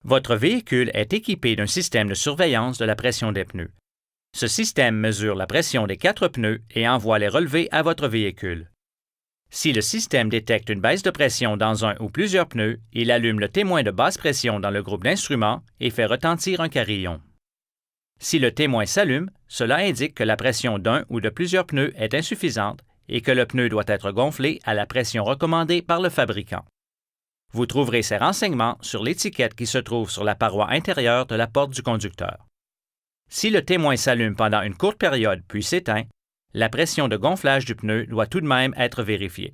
Votre véhicule est équipé d'un système de surveillance de la pression des pneus. Ce système mesure la pression des 4 pneus et envoie les relevés à votre véhicule. Si le système détecte une baisse de pression dans un ou plusieurs pneus, il allume le témoin de basse pression dans le groupe d'instruments et fait retentir un carillon. Si le témoin s'allume, cela indique que la pression d'un ou de plusieurs pneus est insuffisante et que le pneu doit être gonflé à la pression recommandée par le fabricant. Vous trouverez ces renseignements sur l'étiquette qui se trouve sur la paroi intérieure de la porte du conducteur. Si le témoin s'allume pendant une courte période puis s'éteint, la pression de gonflage du pneu doit tout de même être vérifiée.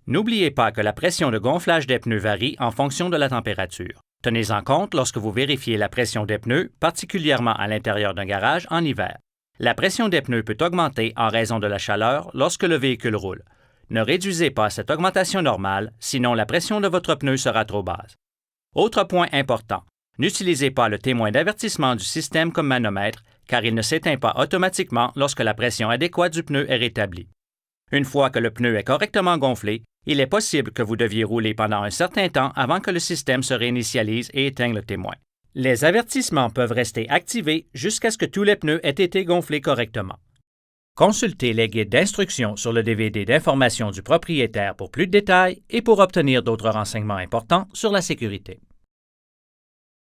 N'oubliez pas que la pression de gonflage des pneus varie en fonction de la température. Tenez-en compte lorsque vous vérifiez la pression des pneus, particulièrement à l'intérieur d'un garage en hiver. La pression des pneus peut augmenter en raison de la chaleur lorsque le véhicule roule. Ne réduisez pas cette augmentation normale, sinon la pression de votre pneu sera trop basse. Autre point important, n'utilisez pas le témoin d'avertissement du système comme manomètre, car il ne s'éteint pas automatiquement lorsque la pression adéquate du pneu est rétablie. Une fois que le pneu est correctement gonflé, il est possible que vous deviez rouler pendant un certain temps avant que le système se réinitialise et éteigne le témoin. Les avertissements peuvent rester activés jusqu'à ce que tous les pneus aient été gonflés correctement. Consultez les guides d'instruction sur le DVD d'information du propriétaire pour plus de détails et pour obtenir d'autres renseignements importants sur la sécurité.